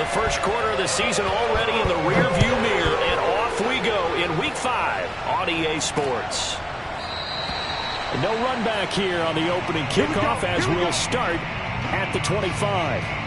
The first quarter of the season already in the rearview mirror, and off we go in Week 5 on EA Sports. No run back here on the opening kickoff as we'll start at the 25.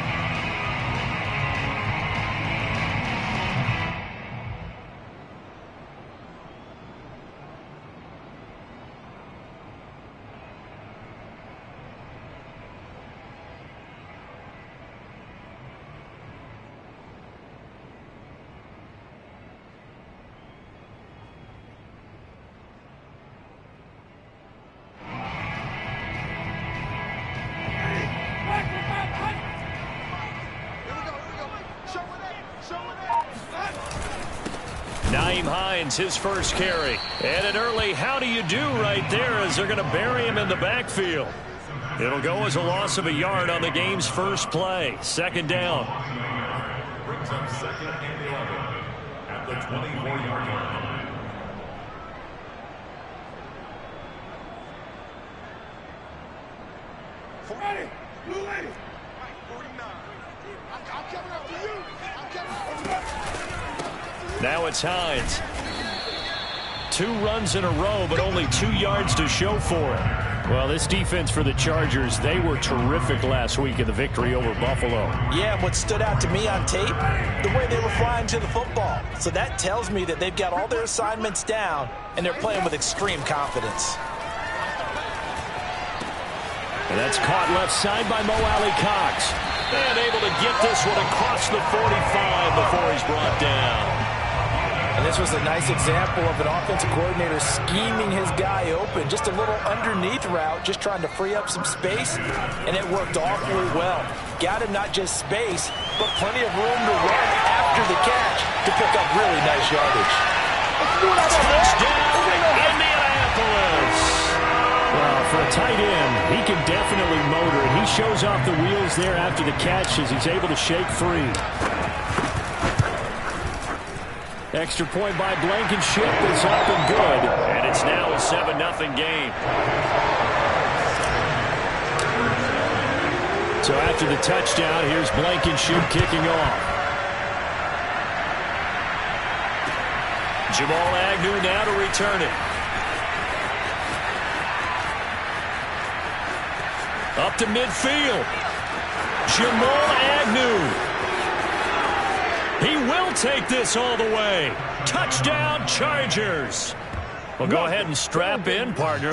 His first carry. And an early how do you do right there as they're going to bury him in the backfield. It'll go as a loss of a yard on the game's first play. Second down. Brings up 2nd and 11 at the 24-yard line. Ready. Blue lady. 49. I'm coming after you. I'm coming after you. Now it's Hines. 2 runs in a row, but only 2 yards to show for it. Well, this defense for the Chargers, they were terrific last week in the victory over Buffalo. Yeah, and what stood out to me on tape, the way they were flying to the football. So that tells me that they've got all their assignments down, and they're playing with extreme confidence. And that's caught left side by Mo Alley-Cox. And able to get this one across the 45 before he's brought down. And this was a nice example of an offensive coordinator scheming his guy open. Just a little underneath route, just trying to free up some space, and it worked awfully well. Got him not just space, but plenty of room to run after the catch to pick up really nice yardage. Touchdown, Indianapolis! Well, for a tight end, he can definitely motor it. He shows off the wheels there after the catch as he's able to shake free. Extra point by Blankenship is up and good. And it's now a 7-0 game. So after the touchdown, here's Blankenship kicking off. Jamal Agnew now to return it. Up to midfield. Jamal Agnew. He will take this all the way. Touchdown, Chargers. Well, go ahead and strap in, partner.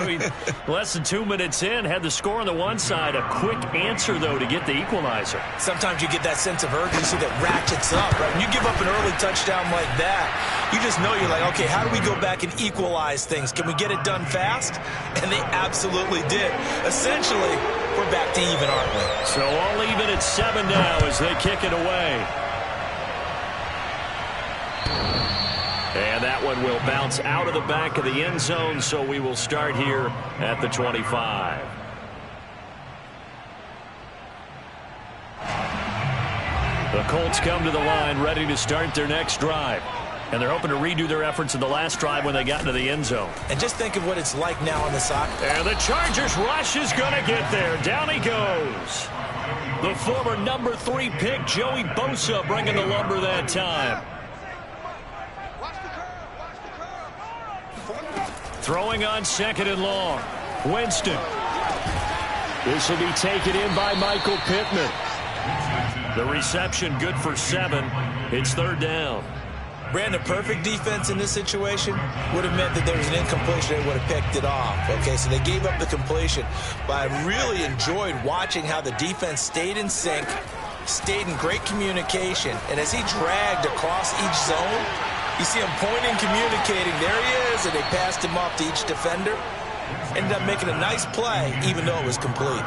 Less than 2 minutes in, had the score on the one side. A quick answer, though, to get the equalizer. Sometimes you get that sense of urgency that ratchets up, right? When you give up an early touchdown like that, you just know you're like, okay, how do we go back and equalize things? Can we get it done fast? And they absolutely did. Essentially, we're back to even, aren't we? So all even at 7 now as they kick it away. And that one will bounce out of the back of the end zone, so we will start here at the 25. The Colts come to the line ready to start their next drive. And they're hoping to redo their efforts in the last drive when they got into the end zone. And just think of what it's like now on the soccer. And the Chargers rush is going to get there. Down he goes. The former number 3 pick, Joey Bosa, bringing the lumber that time. Throwing on 2nd and long. Winston. This will be taken in by Michael Pittman. The reception good for 7. It's 3rd down. Brandon, perfect defense in this situation would have meant that there was an incompletion. They would have picked it off. Okay, so they gave up the completion. But I really enjoyed watching how the defense stayed in sync, stayed in great communication. And as he dragged across each zone, you see him pointing, communicating. There he is, and they passed him off to each defender. Ended up making a nice play, even though it was complete.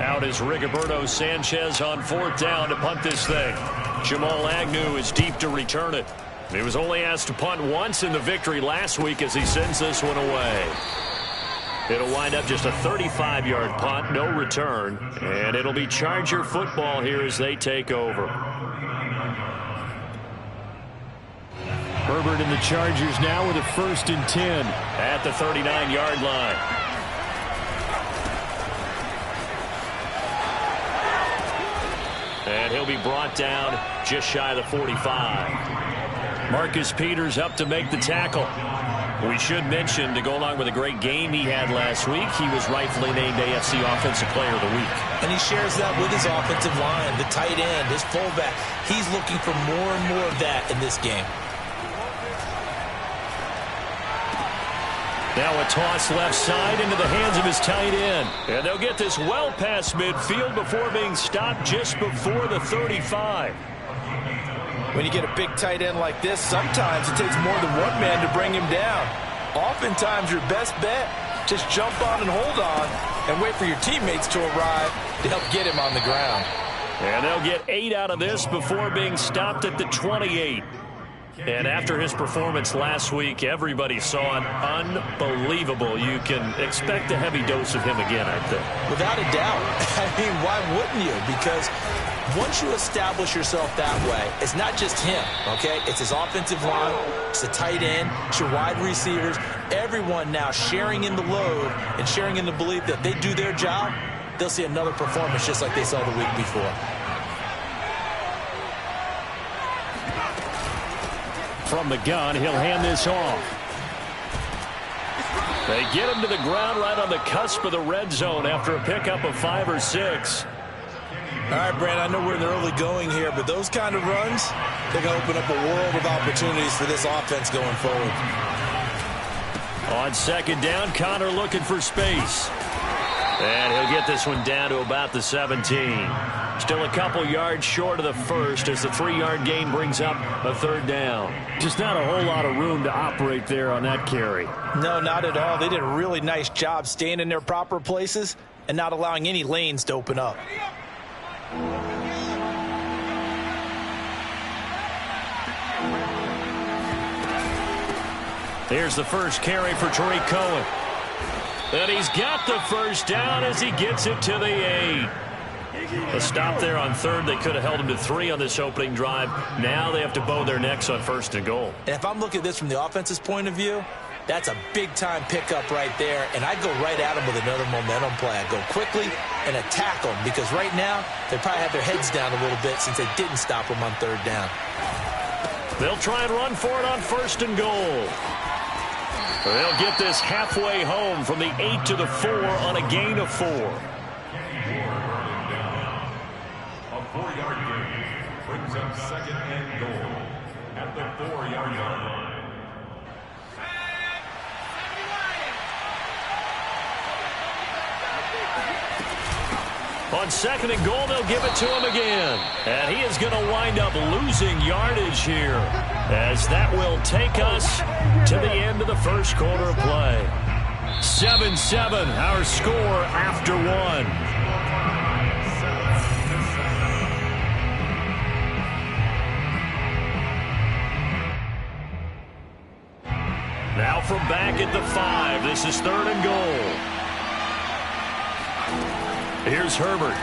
Out is Rigoberto Sanchez on 4th down to punt this thing. Jamal Agnew is deep to return it. He was only asked to punt once in the victory last week as he sends this one away. It'll wind up just a 35-yard punt, no return, and it'll be Charger football here as they take over. Herbert and the Chargers now with a 1st and 10 at the 39-yard line. And and he'll be brought down just shy of the 45. Marcus Peters up to make the tackle. We should mention, to go along with a great game he had last week, he was rightfully named AFC Offensive Player of the Week. And he shares that with his offensive line, the tight end, his fullback. He's looking for more and more of that in this game. Now a toss left side into the hands of his tight end. And they'll get this well past midfield before being stopped just before the 35. When you get a big tight end like this, sometimes it takes more than one man to bring him down. Oftentimes, your best bet, just jump on and hold on and wait for your teammates to arrive to help get him on the ground. And they'll get 8 out of this before being stopped at the 28. And after his performance last week, everybody saw it. Unbelievable. You can expect a heavy dose of him again, I think. Without a doubt. I mean, why wouldn't you? Because once you establish yourself that way, it's not just him, okay? It's his offensive line, it's the tight end, it's your wide receivers, everyone now sharing in the load and sharing in the belief that they do their job, they'll see another performance just like they saw the week before. From the gun, he'll hand this off. They get him to the ground right on the cusp of the red zone after a pickup of 5 or 6. All right, Brand, I know we're in the early going here, but those kind of runs, they're going to open up a world of opportunities for this offense going forward. On second down, Connor looking for space. And he'll get this one down to about the 17. Still a couple yards short of the first as the 3-yard gain brings up a third down. Just not a whole lot of room to operate there on that carry. No, not at all. They did a really nice job staying in their proper places and not allowing any lanes to open up. Here's the first carry for Tariq Cohen. And he's got the first down as he gets it to the 8. A stop there on third. They could have held him to 3 on this opening drive. Now they have to bow their necks on first and goal. And if I'm looking at this from the offense's point of view, that's a big-time pickup right there. And I'd go right at him with another momentum play. I'd go quickly and attack them because right now they probably have their heads down a little bit since they didn't stop them on third down. They'll try and run for it on first and goal. They'll get this halfway home from the 8 to the 4 on a gain of 4. A 4-yard gain brings up second and goal at the 4-yard line. On second and goal, they'll give it to him again. And he is going to wind up losing yardage here, as that will take us to the end of the first quarter of play. 7-7, our score after 1. Now from back at the 5, this is third and goal. Here's Herbert.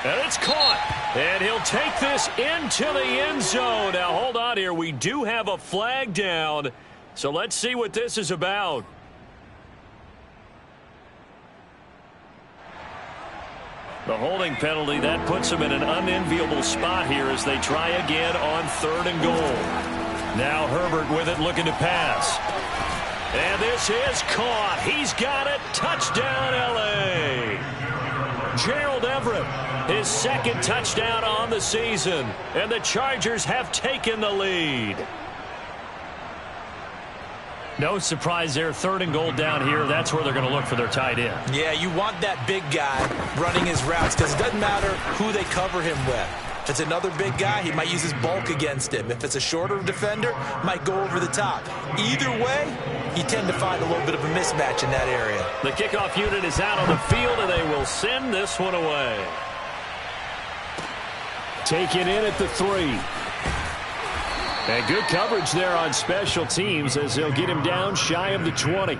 And it's caught. And he'll take this into the end zone. Now, hold on here. We do have a flag down. So let's see what this is about. The holding penalty, that puts them in an unenviable spot here as they try again on third and goal. Now Herbert with it, looking to pass. And this is caught. He's got it. Touchdown, L.A. Gerald Everett, his second touchdown on the season. And the Chargers have taken the lead. No surprise there. Third and goal down here. That's where they're going to look for their tight end. Yeah, you want that big guy running his routes because it doesn't matter who they cover him with. If it's another big guy, he might use his bulk against him. If it's a shorter defender, might go over the top. Either way, you tend to find a little bit of a mismatch in that area. The kickoff unit is out on the field, and they will send this one away. Taken in at the 3. And good coverage there on special teams as they'll get him down shy of the 20.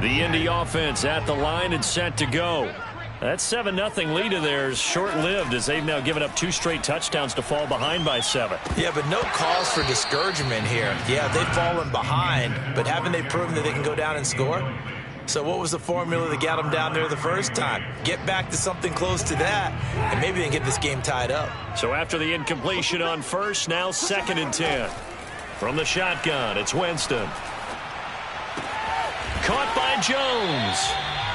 The Indy offense at the line and set to go. That 7-0 lead of theirs short-lived as they've now given up 2 straight touchdowns to fall behind by 7. Yeah, but no cause for discouragement here. Yeah, they've fallen behind, but haven't they proven that they can go down and score? So what was the formula that got them down there the first time? Get back to something close to that, and maybe they can get this game tied up. So after the incompletion on first, now 2nd and 10. From the shotgun, it's Winston. Caught by Jones.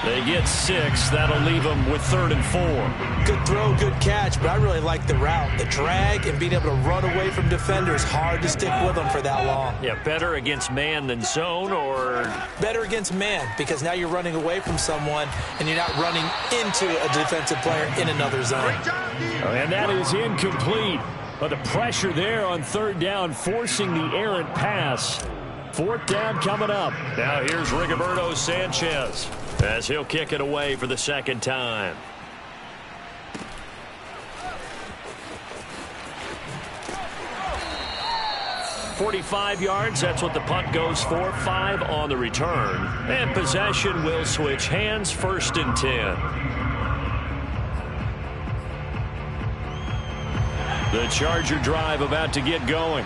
They get 6. That'll leave them with 3rd and 4. Good throw, good catch, but I really like the route. The drag and being able to run away from defenders, hard to stick with them for that long. Yeah, better against man than zone, or? Better against man, because now you're running away from someone and you're not running into a defensive player in another zone. And that is incomplete. But the pressure there on 3rd down, forcing the errant pass. 4th down coming up. Now here's Rigoberto Sanchez as he'll kick it away for the 2nd time. .45 yards, that's what the punt goes for. 5 on the return. And possession will switch hands, 1st and 10. The Charger drive about to get going.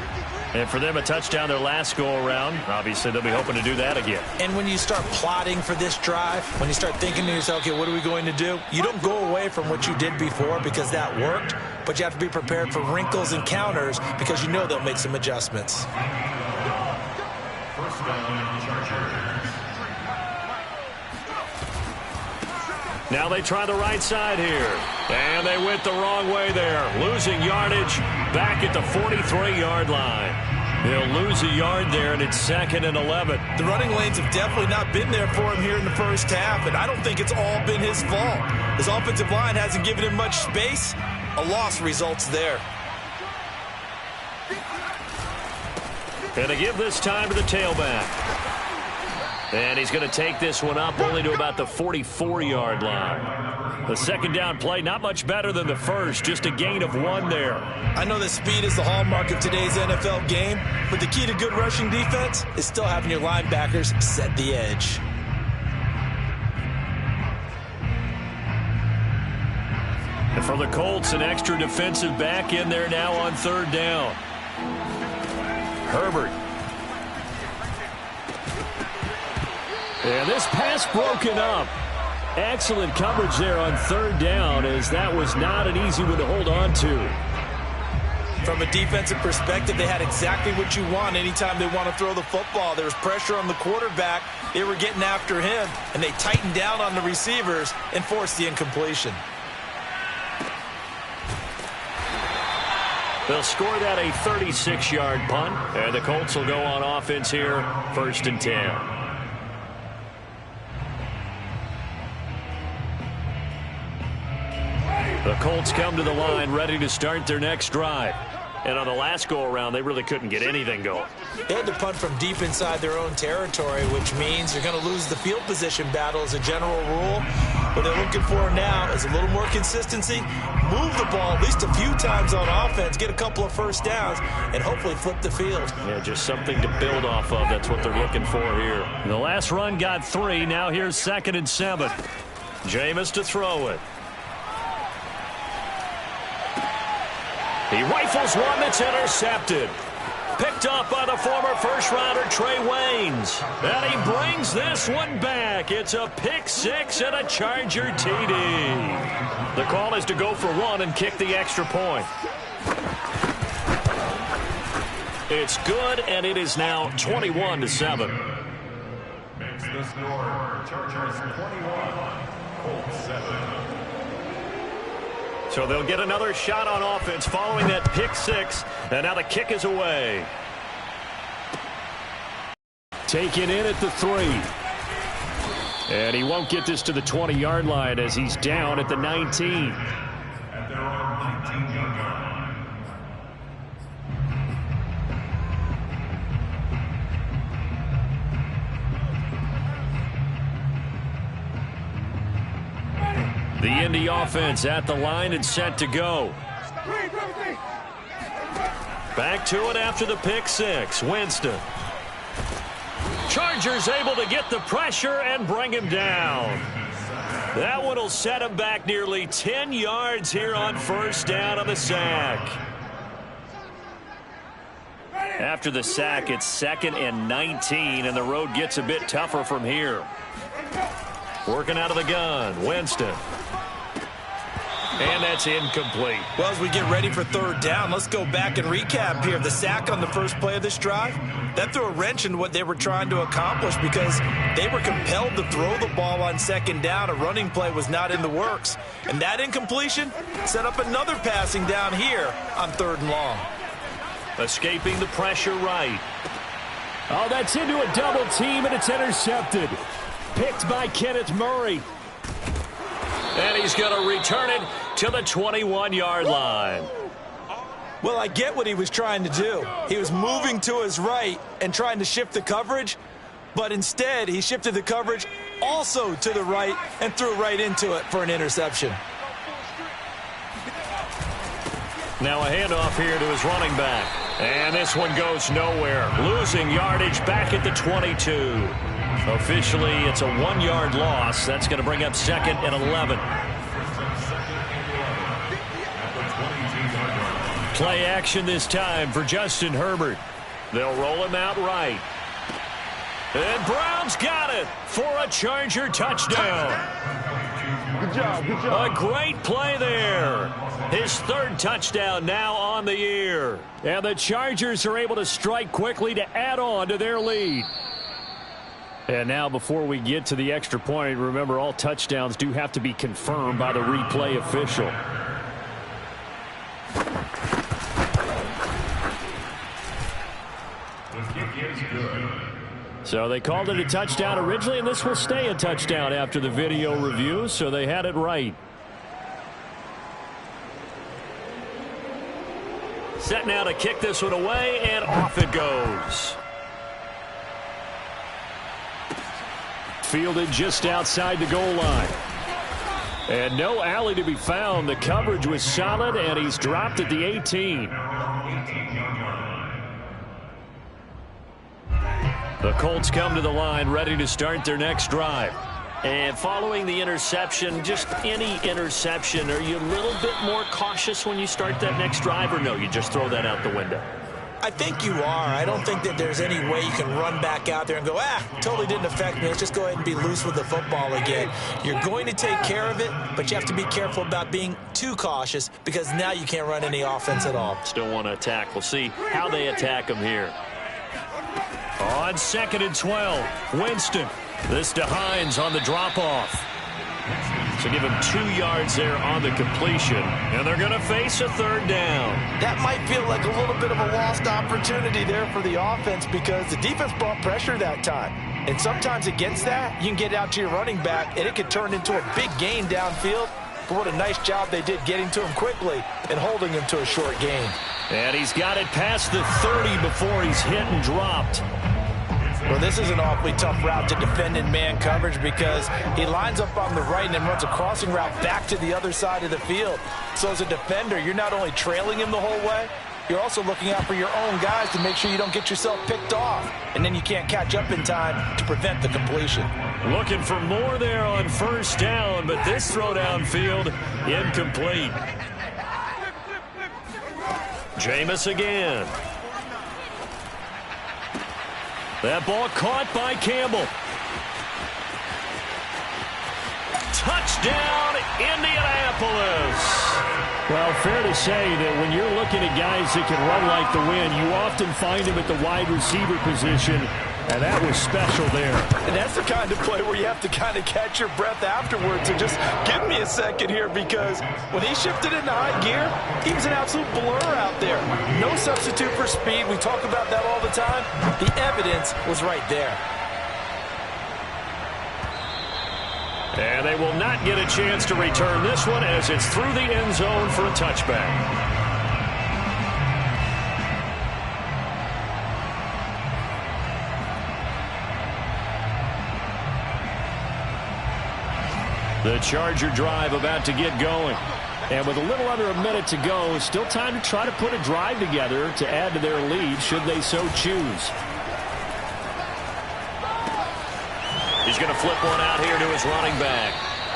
And for them, a touchdown their last go-around. Obviously, they'll be hoping to do that again. And when you start plotting for this drive, when you start thinking to yourself, okay, what are we going to do? You don't go away from what you did before because that worked, but you have to be prepared for wrinkles and counters because you know they'll make some adjustments. First down, Chargers. Now they try the right side here. And they went the wrong way there. Losing yardage back at the 43-yard line. They'll lose a yard there, and it's 2nd and 11. The running lanes have definitely not been there for him here in the first half, and I don't think it's all been his fault. His offensive line hasn't given him much space. A loss results there. And to give this time to the tailback. And he's going to take this one up only to about the 44-yard line. The 2nd down play, not much better than the first, just a gain of 1 there. I know that speed is the hallmark of today's NFL game, but the key to good rushing defense is still having your linebackers set the edge. And for the Colts, an extra defensive back in there now on 3rd down. Herbert. And this pass broken up. Excellent coverage there on 3rd down, as that was not an easy one to hold on to. From a defensive perspective, they had exactly what you want anytime they want to throw the football. There was pressure on the quarterback. They were getting after him, and they tightened down on the receivers and forced the incompletion. They'll score that a 36-yard punt, and the Colts will go on offense here, 1st and 10. The Colts come to the line ready to start their next drive. And on the last go-around, they really couldn't get anything going. They had to punt from deep inside their own territory, which means they're going to lose the field position battle as a general rule. What they're looking for now is a little more consistency, move the ball at least a few times on offense, get a couple of first downs, and hopefully flip the field. Yeah, just something to build off of. That's what they're looking for here. The last run got 3. Now here's 2nd and 7. Jameis to throw it. He rifles one that's intercepted. Picked up by the former first-rounder Trey Waynes. And he brings this one back. It's a pick 6 and a Charger TD. The call is to go for 1 and kick the extra point. It's good, and it is now 21-7. Makes the score. Chargers 21, Colts 7. So they'll get another shot on offense following that pick 6. And now the kick is away. Taken in at the 3. And he won't get this to the 20-yard line as he's down at the 19. At their own 19-yard line. The Indy offense at the line and set to go. Back to it after the pick 6. Winston. Chargers able to get the pressure and bring him down. That one will set him back nearly 10 yards here on first down on the sack. After the sack, it's 2nd and 19, and the road gets a bit tougher from here. Working out of the gun, Winston. And that's incomplete. Well, as we get ready for third down, let's go back and recap here. The sack on the first play of this drive, that threw a wrench in what they were trying to accomplish because they were compelled to throw the ball on second down. A running play was not in the works. And that incompletion set up another passing down here on 3rd and long. Escaping the pressure right. Oh, that's into a double team, and it's intercepted. Picked by Kenneth Murray. And he's going to return it to the 21-yard line. Well, I get what he was trying to do. He was moving to his right and trying to shift the coverage, but instead he shifted the coverage also to the right and threw right into it for an interception. Now a handoff here to his running back. And this one goes nowhere. Losing yardage back at the 22. Officially, it's a 1-yard loss. That's going to bring up 2nd and 11. Play action this time for Justin Herbert. They'll roll him out right. And Brown's got it for a Charger touchdown. Good job, good job. A great play there. His 3rd touchdown now on the year. And the Chargers are able to strike quickly to add on to their lead. And now before we get to the extra point, remember all touchdowns do have to be confirmed by the replay official. The kick is good. So they called it a touchdown originally, and this will stay a touchdown after the video review, so they had it right. Set now to kick this one away, and off it goes. Fielded just outside the goal line. And no alley to be found. The coverage was solid, and he's dropped at the 18. The Colts come to the line ready to start their next drive. And following the interception, just any interception, are you a little bit more cautious when you start that next drive, or no, you just throw that out the window? I think you are. I don't think that there's any way you can run back out there and go, totally didn't affect me. Let's just go ahead and be loose with the football again. You're going to take care of it, but you have to be careful about being too cautious because now you can't run any offense at all. Still want to attack. We'll see how they attack him here. On 2nd and 12, Winston. This to Hines on the drop-off. So give him 2 yards there on the completion, and they're going to face a 3rd down. That might feel like a little bit of a lost opportunity there for the offense because the defense brought pressure that time. And sometimes against that, you can get out to your running back, and it could turn into a big gain downfield. But what a nice job they did getting to him quickly and holding him to a short gain. And he's got it past the 30 before he's hit and dropped. Well, this is an awfully tough route to defend in man coverage because he lines up on the right and then runs a crossing route back to the other side of the field. So as a defender, you're not only trailing him the whole way, you're also looking out for your own guys to make sure you don't get yourself picked off. And then you can't catch up in time to prevent the completion. Looking for more there on 1st down, but this throw downfield incomplete. Jameis again. That ball caught by Campbell. Touchdown, Indianapolis. Well, fair to say that when you're looking at guys that can run like the wind, you often find them at the wide receiver position, and that was special there. And that's the kind of play where you have to kind of catch your breath afterwards and just give me a second here because when he shifted into high gear, he was an absolute blur out there. No substitute for speed. We talk about that all the time. The evidence was right there. And they will not get a chance to return this one as it's through the end zone for a touchback. The Charger drive about to get going. And with a little under a minute to go, still time to try to put a drive together to add to their lead should they so choose. He's going to flip one out here to his running back.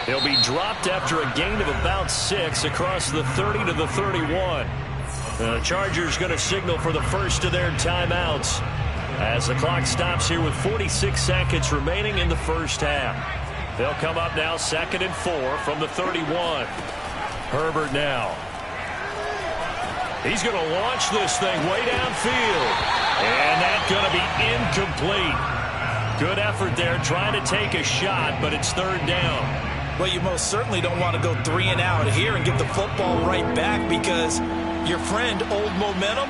He'll be dropped after a gain of about 6 across the 30 to the 31. The Chargers going to signal for the first of their timeouts as the clock stops here with 46 seconds remaining in the first half. They'll come up now 2nd and 4 from the 31. Herbert now. He's going to launch this thing way downfield. And that's going to be incomplete. Good effort there trying to take a shot, but it's 3rd down. Well, you most certainly don't want to go 3 and out here and give the football right back because your friend, Old Momentum,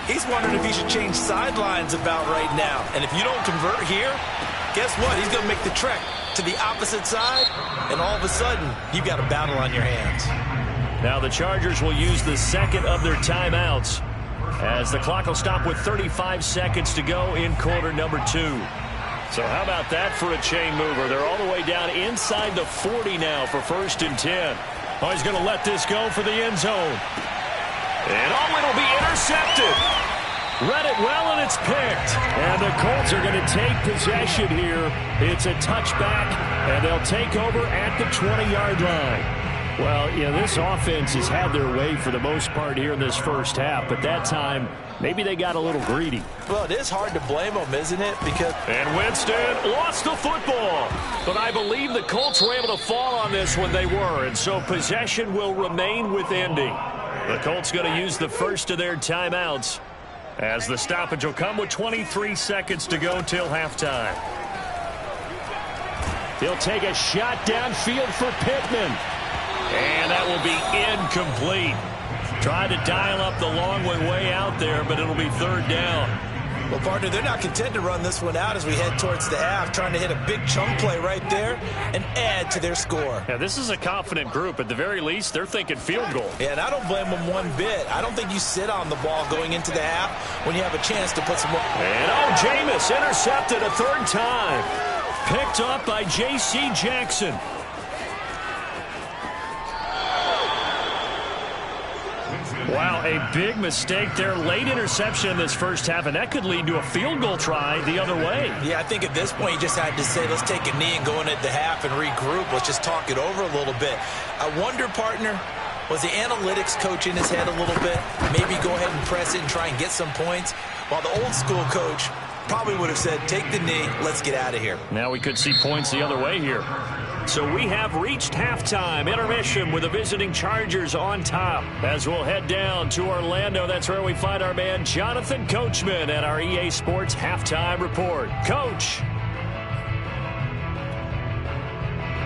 he's wondering if he should change sidelines about right now. And if you don't convert here, guess what? He's going to make the trek to the opposite side, and all of a sudden, you've got a battle on your hands. Now the Chargers will use the second of their timeouts as the clock will stop with 35 seconds to go in quarter number 2. So how about that for a chain mover? They're all the way down inside the 40 now for 1st and 10. Oh, he's going to let this go for the end zone. And oh, it'll be intercepted. Read it well, and it's picked. And the Colts are going to take possession here. It's a touchback, and they'll take over at the 20-yard line. Well, you know, this offense has had their way for the most part here in this first half, but that time, maybe they got a little greedy. Well, it is hard to blame them, isn't it? Because and Winston lost the football. But I believe the Colts were able to fall on this when they were, and so possession will remain with Indy. The Colts going to use the first of their timeouts as the stoppage will come with 23 seconds to go till halftime. He'll take a shot downfield for Pittman. And that will be incomplete. Tried to dial up the long way out there, but it'll be 3rd down. Well, partner, they're not content to run this one out as we head towards the half, trying to hit a big chunk play right there and add to their score. Yeah, this is a confident group. At the very least, they're thinking field goal. Yeah, and I don't blame them one bit. I don't think you sit on the ball going into the half when you have a chance to put some more. And oh, Jameis intercepted a 3rd time. Picked up by J.C. Jackson. Wow, a big mistake there. Late interception in this first half, and that could lead to a field goal try the other way. Yeah, I think at this point you just had to say, let's take a knee and go into the half and regroup. Let's just talk it over a little bit. I wonder, partner, was the analytics coach in his head a little bit? Maybe go ahead and press it and try and get some points? While the old school coach probably would have said, take the knee, let's get out of here. Now we could see points the other way here. So we have reached halftime intermission with the visiting Chargers on top. As we'll head down to Orlando, that's where we find our man Jonathan Coachman at our EA Sports Halftime Report. Coach.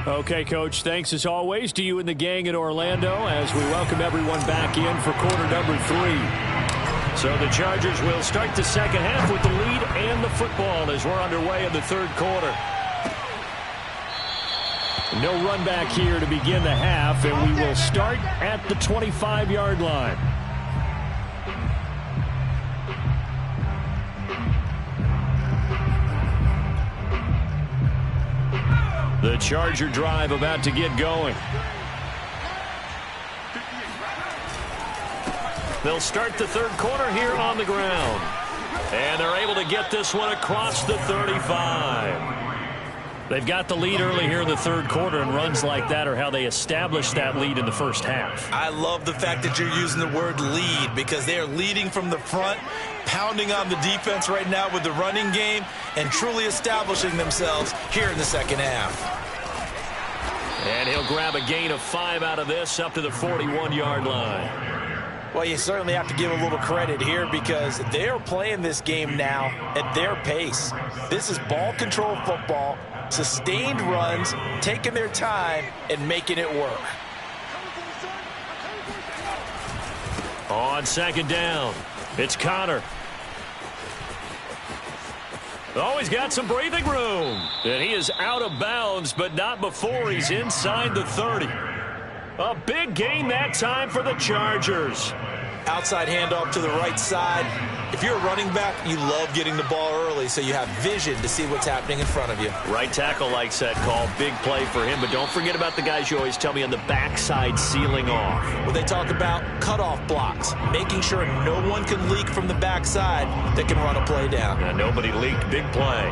Okay, Coach, thanks as always to you and the gang in Orlando as we welcome everyone back in for quarter number 3. So the Chargers will start the second half with the lead and the football as we're underway in the 3rd quarter. No run back here to begin the half, and we will start at the 25-yard line. The Charger drive about to get going. They'll start the 3rd quarter here on the ground. And they're able to get this one across the 35. They've got the lead early here in the 3rd quarter, and runs like that are how they established that lead in the first half. I love the fact that you're using the word lead because they are leading from the front, pounding on the defense right now with the running game, and truly establishing themselves here in the second half. And he'll grab a gain of 5 out of this up to the 41-yard line. Well, you certainly have to give a little credit here because they're playing this game now at their pace. This is ball control football, sustained runs, taking their time, and making it work. On 2nd down, it's Connor. Oh, he's got some breathing room. And he is out of bounds, but not before he's inside the 30. A big gain that time for the Chargers. Outside handoff to the right side. If you're a running back, you love getting the ball early so you have vision to see what's happening in front of you. Right tackle likes that call. Big play for him, but don't forget about the guys you always tell me on the backside sealing off. Well, they talk about cutoff blocks, making sure no one can leak from the backside that can run a play down. Nobody leaked. Big play.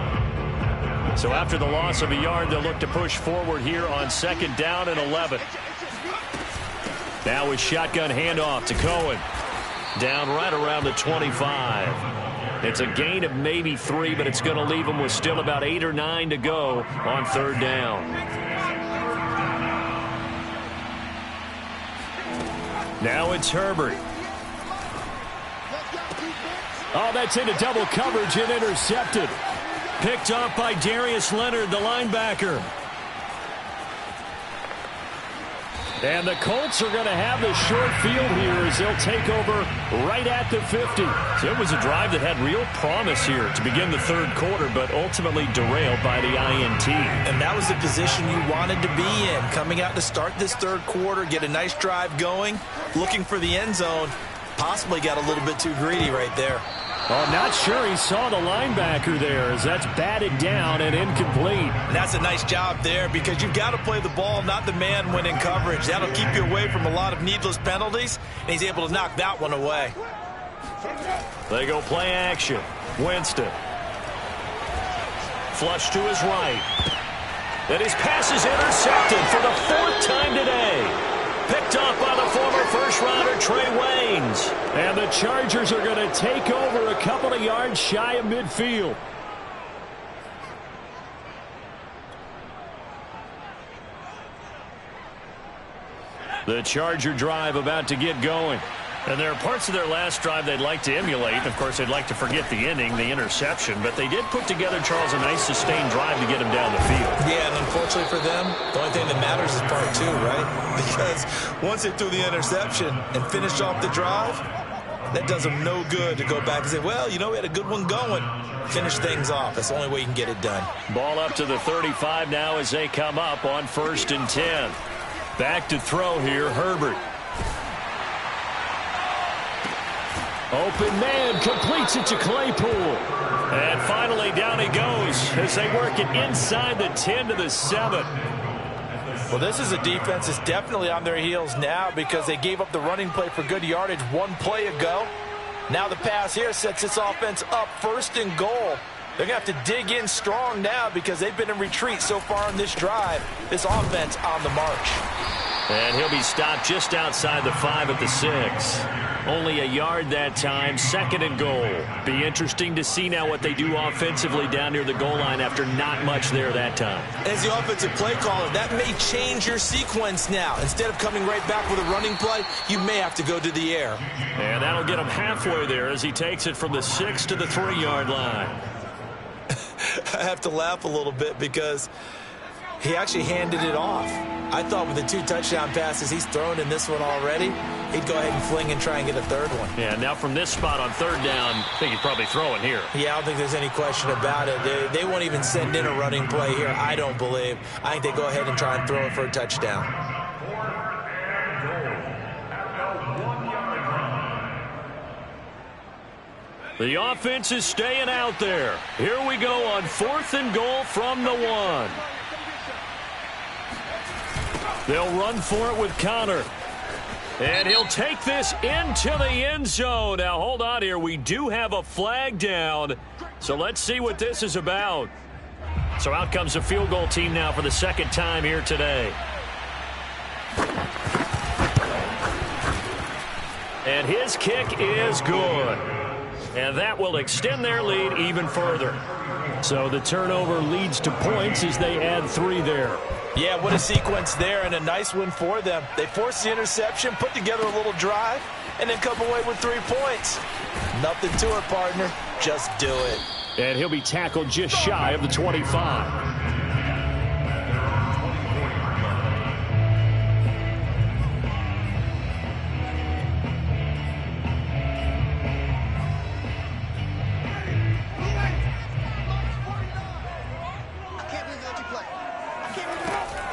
So after the loss of a yard, they'll look to push forward here on 2nd down and 11. Now with shotgun handoff to Cohen. Down right around the 25. It's a gain of maybe 3, but it's going to leave them with still about 8 or 9 to go on 3rd down. Now it's Herbert. Oh, that's into double coverage and intercepted. Picked off by Darius Leonard, the linebacker. And the Colts are going to have the short field here as they'll take over right at the 50. So it was a drive that had real promise here to begin the 3rd quarter, but ultimately derailed by the INT. And that was the position you wanted to be in, coming out to start this 3rd quarter, get a nice drive going, looking for the end zone. Possibly got a little bit too greedy right there. Oh, not sure he saw the linebacker there as that's batted down and incomplete. And that's a nice job there because you've got to play the ball, not the man when in coverage. That'll keep you away from a lot of needless penalties, and he's able to knock that one away. They go play action. Winston. Flush to his right. And his pass is intercepted for the 4th time today. Picked off by the former first-rounder Trey Waynes. And the Chargers are going to take over a couple of yards shy of midfield. The Charger drive about to get going. And there are parts of their last drive they'd like to emulate. Of course, they'd like to forget the ending, the interception. But they did put together, Charles, a nice sustained drive to get him down the field. Yeah, and unfortunately for them, the only thing that matters is part 2, right? Because once they threw the interception and finished off the drive, that does them no good to go back and say, well, you know, we had a good one going. Finish things off. That's the only way you can get it done. Ball up to the 35 now as they come up on 1st and 10. Back to throw here, Herbert. Open man completes it to Claypool. And finally down he goes as they work it inside the 10 to the 7. Well, this is a defense that's definitely on their heels now because they gave up the running play for good yardage 1 play ago. Now the pass here sets this offense up 1st and goal. They're going to have to dig in strong now because they've been in retreat so far in this drive. This offense on the march. And he'll be stopped just outside the 5 at the 6. Only a yard that time, 2nd and goal. Be interesting to see now what they do offensively down near the goal line after not much there that time. As the offensive play caller, that may change your sequence now. Instead of coming right back with a running play, you may have to go to the air. And that'll get him halfway there as he takes it from the 6 to the 3-yard line. I have to laugh a little bit because he actually handed it off. I thought with the 2 touchdown passes he's thrown in this one already, he'd go ahead and fling and try and get a 3rd one. Yeah, now from this spot on 3rd down, I think he'd probably throw it here. Yeah, I don't think there's any question about it. They won't even send in a running play here, I don't believe. I think they go ahead and try and throw it for a touchdown. The offense is staying out there. Here we go on 4th and goal from the 1. They'll run for it with Connor. And he'll take this into the end zone. Now, hold on here. We do have a flag down. So let's see what this is about. So out comes the field goal team now for the 2nd time here today. And his kick is good. And that will extend their lead even further. So the turnover leads to points as they add 3 there. Yeah, what a sequence there and a nice win for them. They forced the interception, put together a little drive, and then come away with 3 points. Nothing to it, partner. Just do it. And he'll be tackled just shy of the 25.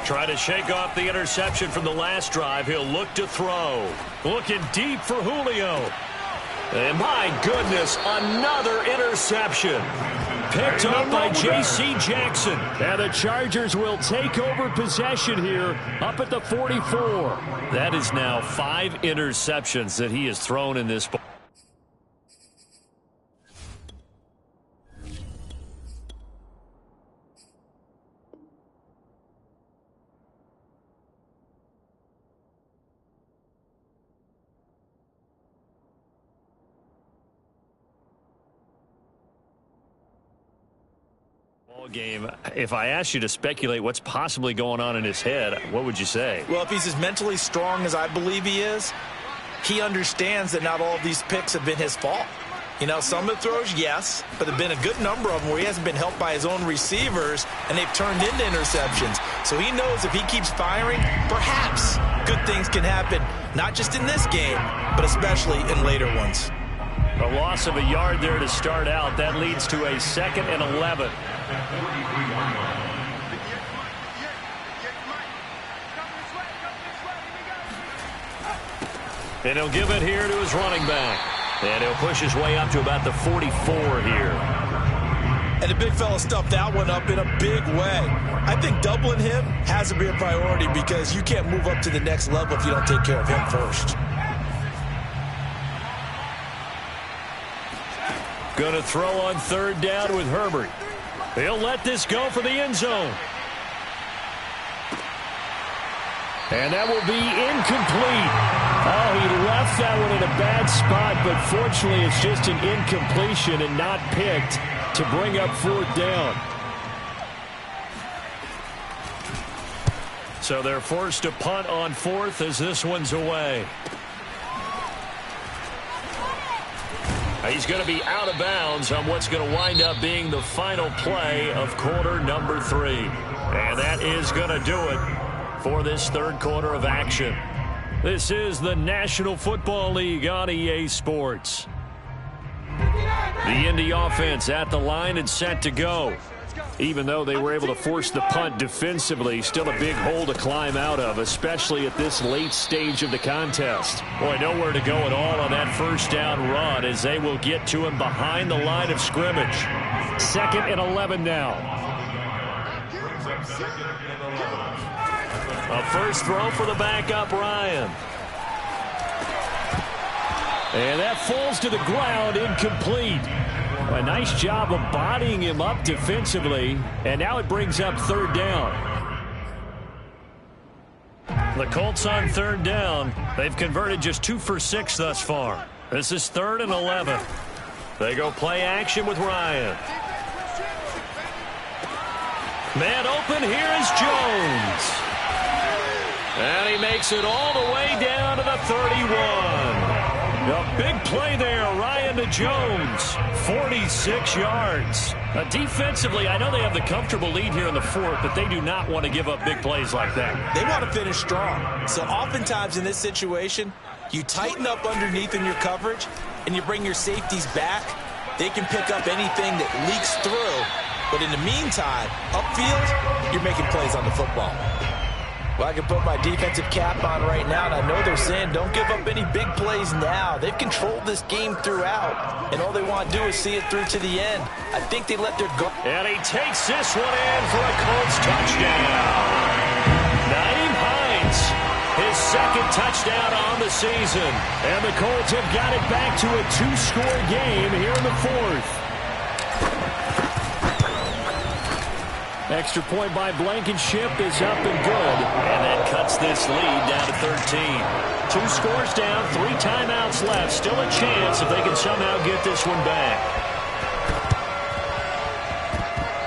Try to shake off the interception from the last drive. He'll look to throw. Looking deep for Julio. And my goodness, another interception. Picked up by J.C. Jackson. And the Chargers will take over possession here up at the 44. That is now 5 interceptions that he has thrown in this ball. Game. If I asked you to speculate what's possibly going on in his head, what would you say? Well, if he's as mentally strong as I believe he is, he understands that not all of these picks have been his fault. You know, some of the throws, yes, but there have been a good number of them where he hasn't been helped by his own receivers, and they've turned into interceptions. So he knows if he keeps firing, perhaps good things can happen, not just in this game, but especially in later ones. A loss of a yard there to start out. That leads to a 2nd and 11. And he'll give it here to his running back. And he'll push his way up to about the 44 here. And the big fella stuffed that one up in a big way. I think doubling him has to be a priority because you can't move up to the next level if you don't take care of him first. Going to throw on 3rd down with Herbert. He'll let this go for the end zone. And that will be incomplete. Oh, he left that one in a bad spot, but fortunately it's just an incompletion and not picked to bring up 4th down. So they're forced to punt on 4th as this one's away. He's going to be out of bounds on what's going to wind up being the final play of quarter number 3. And that is going to do it for this 3rd quarter of action. This is the National Football League on EA Sports. The Indy offense at the line and set to go. Even though they were able to force the punt defensively, still a big hole to climb out of, especially at this late stage of the contest. Boy, nowhere to go at all on that 1st down run as they will get to him behind the line of scrimmage. 2nd and 11 now. A first throw for the backup, Ryan. And that falls to the ground, incomplete. A nice job of bodying him up defensively, and now it brings up 3rd down. The Colts on 3rd down. They've converted just 2 for 6 thus far. This is 3rd and 11. They go play action with Ryan. Man open, here is Jones. And he makes it all the way down to the 31. A big play there, Ryan to Jones. 46 yards. Defensively, I know they have the comfortable lead here in the 4th, but they do not want to give up big plays like that. They want to finish strong. So oftentimes in this situation, you tighten up underneath in your coverage, and you bring your safeties back. They can pick up anything that leaks through. But in the meantime, upfield, you're making plays on the football. Well, I can put my defensive cap on right now, and I know they're saying don't give up any big plays now. They've controlled this game throughout, and all they want to do is see it through to the end. I think they let their go. And he takes this one in for a Colts touchdown. Naeem Hines, his 2nd touchdown on the season. And the Colts have got it back to a 2-score game here in the 4th. Extra point by Blankenship is up and good. And that cuts this lead down to 13. 2 scores down, 3 timeouts left. Still a chance if they can somehow get this one back.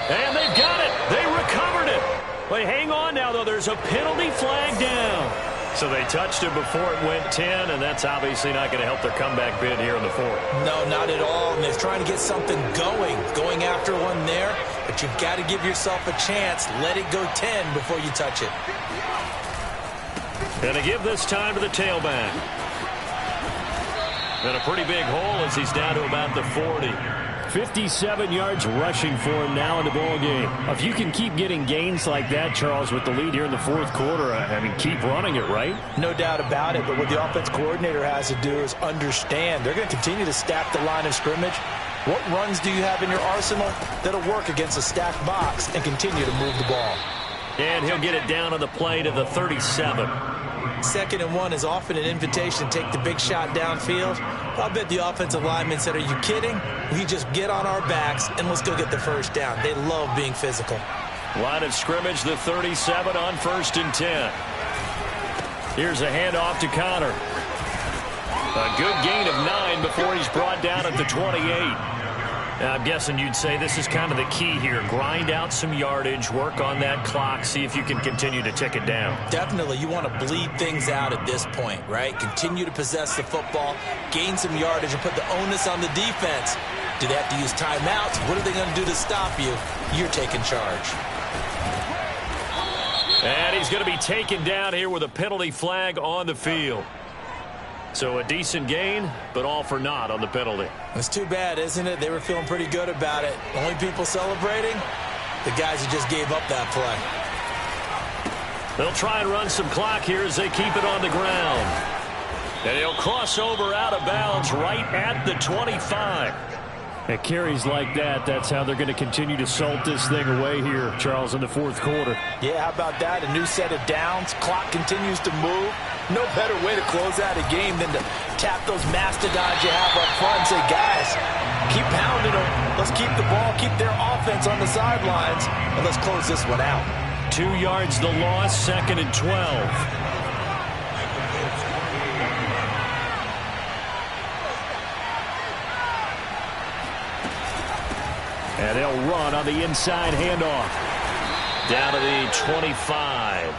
And they've got it. They recovered it. They hang on now, though. There's a penalty flag down. So they touched it before it went 10, and that's obviously not going to help their comeback bid here in the 4th. No, not at all. And they're trying to get something going after one there. But you've got to give yourself a chance. Let it go 10 before you touch it. And to give this time to the tailback. And a pretty big hole as he's down to about the 40. 57 yards rushing for him now in the ball game. If you can keep getting gains like that, Charles, with the lead here in the 4th quarter, I mean, keep running it, right? No doubt about it, but what the offense coordinator has to do is understand they're going to continue to stack the line of scrimmage. What runs do you have in your arsenal that'll work against a stacked box and continue to move the ball? And he'll get it down on the play to the 37. 2nd and 1 is often an invitation to take the big shot downfield. I bet the offensive lineman said, are you kidding? We just get on our backs and let's go get the 1st down. They love being physical. Line of scrimmage, the 37 on 1st and 10. Here's a handoff to Connor. A good gain of 9 before he's brought down at the 28. I'm guessing you'd say this is kind of the key here. Grind out some yardage, work on that clock, see if you can continue to tick it down. Definitely, you want to bleed things out at this point, right? Continue to possess the football, gain some yardage, and put the onus on the defense. Do they have to use timeouts? What are they going to do to stop you? You're taking charge. And he's going to be taken down here with a penalty flag on the field. So a decent gain, but all for naught on the penalty. It's too bad, isn't it? They were feeling pretty good about it. Only people celebrating? The guys who just gave up that play. They'll try and run some clock here as they keep it on the ground. And he'll cross over out of bounds right at the 25. At carries like that, that's how they're going to continue to salt this thing away here, Charles, in the fourth quarter. Yeah, how about that? A new set of downs. Clock continues to move. No better way to close out a game than to tap those mastodons you have up front and say, guys, keep pounding them. Let's keep the ball, keep their offense on the sidelines, and let's close this one out. 2 yards the loss, 2nd and 12. And they'll run on the inside handoff. Down to the 25.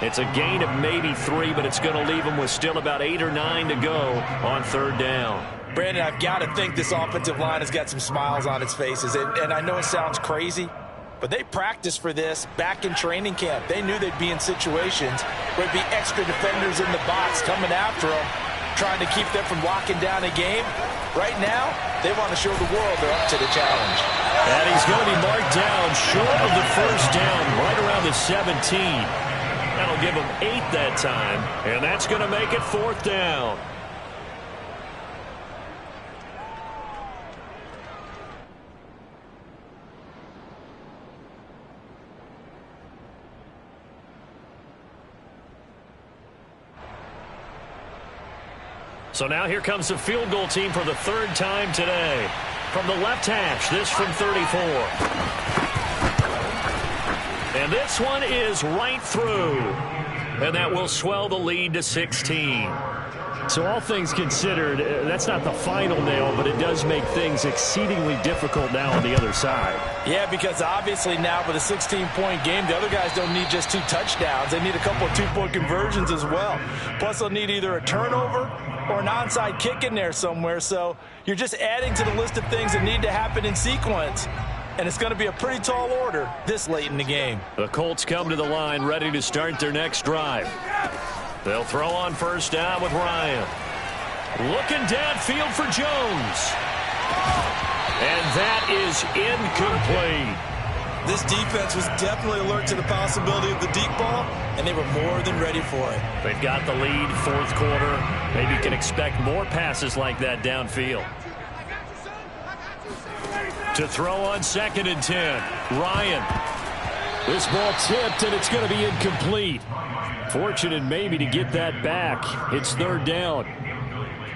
It's a gain of maybe 3, but it's going to leave them with still about 8 or 9 to go on 3rd down. Brandon, I've got to think this offensive line has got some smiles on its faces. And I know it sounds crazy, but they practiced for this back in training camp. They knew they'd be in situations where there'd be extra defenders in the box coming after them, trying to keep them from locking down a game. Right now, they want to show the world they're up to the challenge. And he's going to be marked down short of the 1st down, right around the 17. That'll give him 8 that time, and that's going to make it 4th down. So now here comes the field goal team for the 3rd time today. From the left hash, this from 34. And this one is right through. And that will swell the lead to 16. So all things considered, that's not the final nail, but it does make things exceedingly difficult now on the other side. Yeah, because obviously now with a 16-point game, the other guys don't need just 2 touchdowns. They need a couple of 2-point conversions as well. Plus, they'll need either a turnover or an onside kick in there somewhere. So you're just adding to the list of things that need to happen in sequence. And it's going to be a pretty tall order this late in the game. The Colts come to the line ready to start their next drive. They'll throw on 1st down with Ryan. Looking downfield for Jones. And that is incomplete. This defense was definitely alert to the possibility of the deep ball, and they were more than ready for it. They've got the lead, 4th quarter. Maybe you can expect more passes like that downfield. To throw on 2nd and 10. Ryan. This ball tipped, and it's going to be incomplete. Fortunate maybe to get that back. It's 3rd down.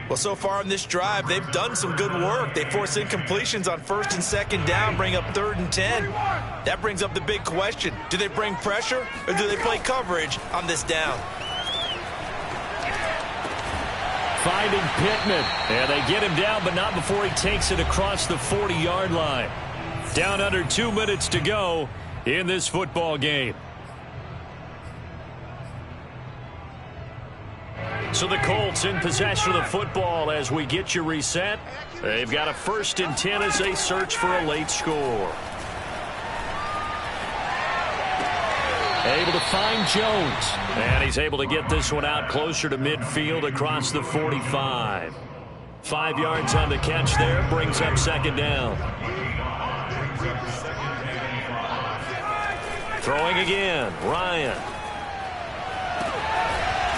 Well, so far in this drive, they've done some good work. They force incompletions on 1st and 2nd down, bring up 3rd and 10. That brings up the big question. Do they bring pressure, or do they play coverage on this down? Finding Pittman. And they get him down, but not before he takes it across the 40-yard line. Down under 2 minutes to go in this football game. So the Colts in possession of the football as we get you reset. They've got a 1st and 10 as they search for a late score. Able to find Jones. And he's able to get this one out closer to midfield across the 45. 5 yards on the catch there. Brings up 2nd down. Throwing again. Ryan.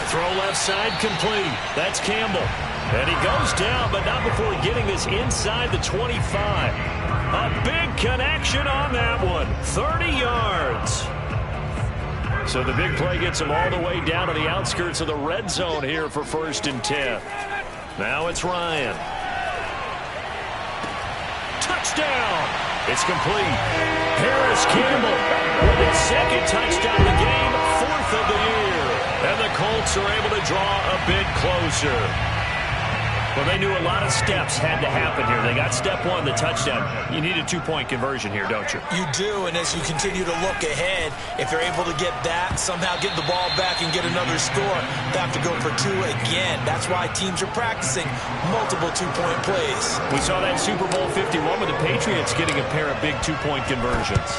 Throw left side complete. That's Campbell. And he goes down, but not before getting this inside the 25. A big connection on that one. 30 yards. So the big play gets him all the way down to the outskirts of the red zone here for 1st and 10. Now it's Ryan. Touchdown. It's complete. Harris Campbell with his 2nd touchdown of the game, 4th of the year. And the Colts are able to draw a bit closer. Well, they knew a lot of steps had to happen here. They got step one, the touchdown. You need a two-point conversion here, don't you? You do, and as you continue to look ahead, if they're able to get that, somehow get the ball back and get another score, they have to go for two again. That's why teams are practicing multiple two-point plays. We saw that Super Bowl 51 with the Patriots getting a pair of big two-point conversions.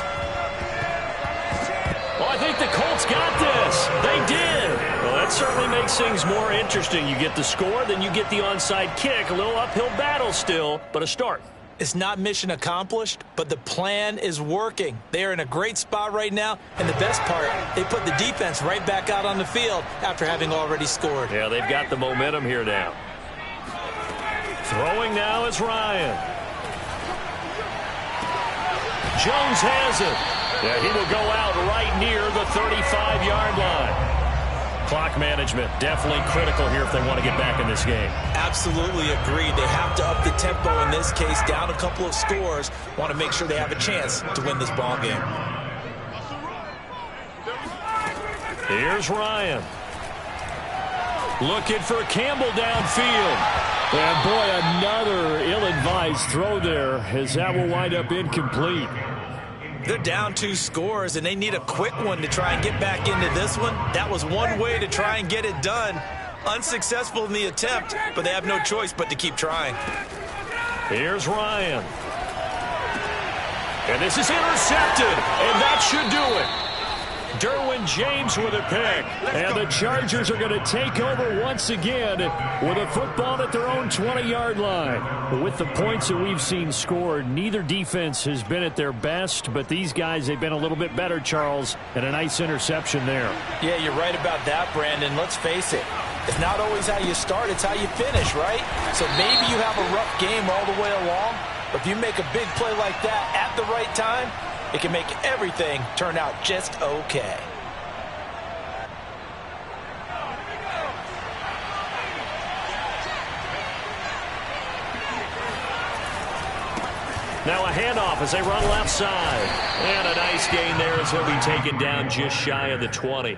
Well, I think the Colts got this. They did. Well, that certainly makes things more interesting. You get the score, then you get the onside kick. A little uphill battle still, but a start. It's not mission accomplished, but the plan is working. They are in a great spot right now, and the best part, they put the defense right back out on the field after having already scored. Yeah, they've got the momentum here now. Throwing now is Ryan. Jones has it. Yeah, he will go out right near the 35-yard line. Clock management definitely critical here if they want to get back in this game. Absolutely agreed. They have to up the tempo in this case, down a couple of scores. Want to make sure they have a chance to win this ball game. Here's Ryan. Looking for Campbell downfield. And boy, another ill-advised throw there as that will wind up incomplete. They're down 2 scores, and they need a quick one to try and get back into this one. That was one way to try and get it done. Unsuccessful in the attempt, but they have no choice but to keep trying. Here's Ryan. And this is intercepted, and that should do it. Derwin James with a pick. And the Chargers are going to take over once again with a football at their own 20-yard line. With the points that we've seen scored, neither defense has been at their best, but these guys, they've been a little bit better, Charles, and a nice interception there. Yeah, you're right about that, Brandon. Let's face it. It's not always how you start, it's how you finish, right? So maybe you have a rough game all the way along, but if you make a big play like that at the right time, it can make everything turn out just okay. Now a handoff as they run left side. And a nice gain there as he'll be taken down just shy of the 20.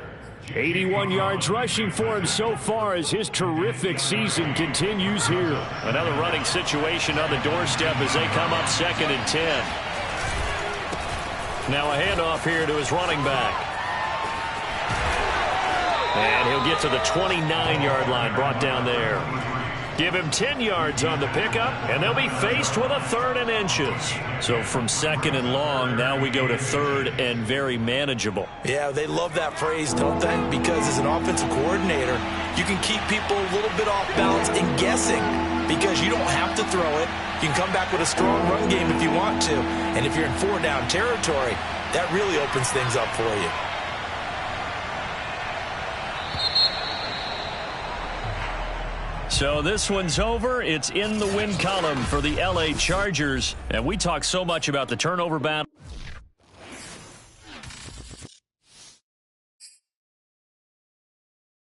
81 yards rushing for him so far as his terrific season continues here. Another running situation on the doorstep as they come up 2nd and 10. Now a handoff here to his running back. And he'll get to the 29-yard line, brought down there. Give him 10 yards on the pickup, and they'll be faced with a 3rd and inches. So from 2nd and long, now we go to 3rd and very manageable. Yeah, they love that phrase, don't they? Because as an offensive coordinator, you can keep people a little bit off balance and guessing because you don't have to throw it. You can come back with a strong run game if you want to. And if you're in 4-down territory, that really opens things up for you. So this one's over. It's in the win column for the LA Chargers. And we talk so much about the turnover battle.